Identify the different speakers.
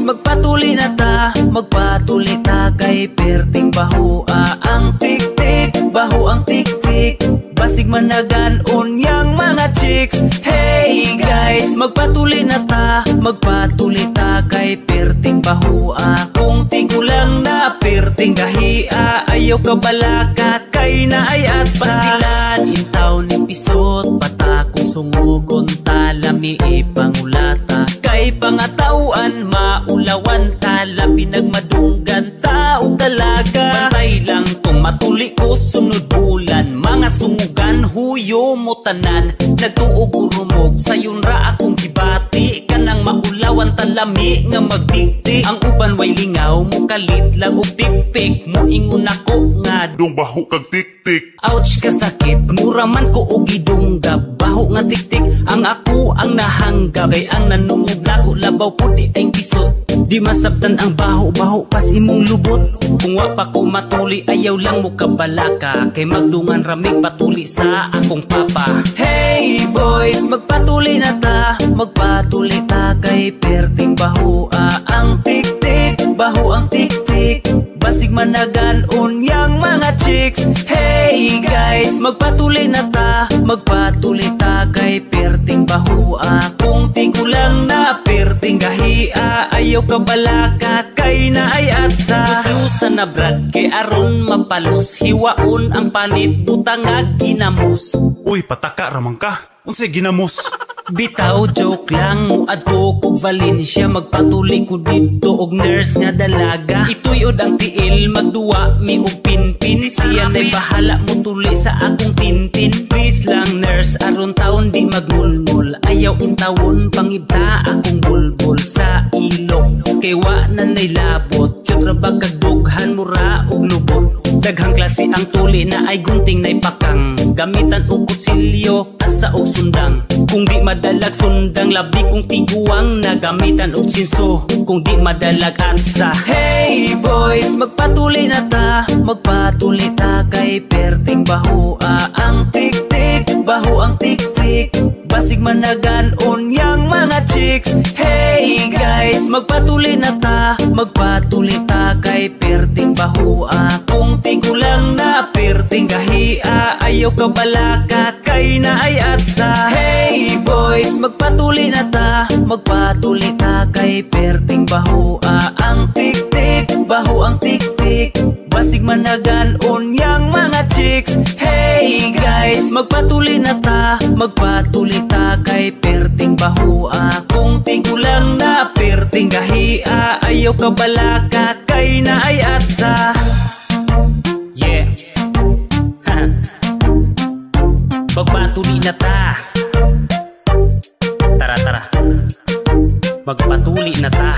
Speaker 1: Magpatuli na ta, magpatuli ta kay perting bahua ang tik-tik, baho ang tik-tik. Basig managan unyang mga chicks. Hey guys, magpatuli na ta, magpatuli ta kay perting bahua. Kung tigulang na perting gahia, ayaw ka balaka kay na ay atsa. Pastilan intaw ni pisot, patakong sungugon talami ipangulata. Kay pangatawan maulawan tala, pinagmadunggan tao talaga. Bantay lang kung matuli ko sunod bulan, mga sumugan huyo mo tanan. Nagtuog urumog sayon ra akong gibati, kanang maulawan talami nga magdikti. Ang uban way lingaw mo kalit lang o pikpik, mo ingon ako nga
Speaker 2: dong baho kag tik-tik.
Speaker 1: Ouch kasakit, mura man ko og gidunggab, baho nga tik-tik ang ako ang nahanggab. Kay ang nanungog nako labaw ko di ay pisot, di masabtan ang baho-baho pas imong lubot. Kung wa pa ko matuli ayaw lang mo kabalaka, kay magdungan ramig patuli sa akong papa. Hey boys, magpatuli na ta, magpatuli ta kay perting bahua ang tik-tik, baho ang tik-tik. Basig managan unyang mga chicks. Hey guys, magpatuli na ta, magpatuli ta kay perting bahua. Kung tigulang na perting gahia, ayaw ka balaka kay na ay atsa. Susan na brad kay aron mapalos, hiwaon ang panit butang nga ginamos.
Speaker 2: Uy, pataka ramang ka, unsay ginamos?
Speaker 1: Bitaw joke lang, muad ko kog Valencia, magpatuli ko dito og nurse nga dalaga. Ituyod ang tiil, magduwa mi og pinpin, siya na'y bahala mo tuli sa akong tintin. Please lang nurse, aron taon di magmulmul, ayaw intawon pangibta akong bulbul sa ilong. Kay wa na na'y labot, cute ra ba kagdughan mura og lubot. Daghang klase ang tuli na ay gunting na'y pakang, gamitan og kutsilyo at sa og sundang. Kung di madalag sundang, labi kong tiguang na gamitan og sinso. Kung di madalag atsa. Hey boys, magpatuli na ta, magpatuli ta kay perting bahua ang tik-tik, baho ang tik-tik. Basig managan unyang mga chicks. Hey guys, magpatuli na ta, magpatuli ta kay perting bahua. Kung tigulang na perting gahia, ayaw ka balaka kay na ay atsa. Hey boys, magpatuli na ta, magpatuli ta kay perting bahua ang tik-tik, baho ang tik-tik. Basig managan unyang mga chicks. Hey guys, magpatuli na ta, magpatuli ta kay perting bahua. Kung tigulang na perting gahia, ayaw ka balaka kay na ay atsa. Yeah. Magpatuli na ta, tara tara, magpatuli na ta.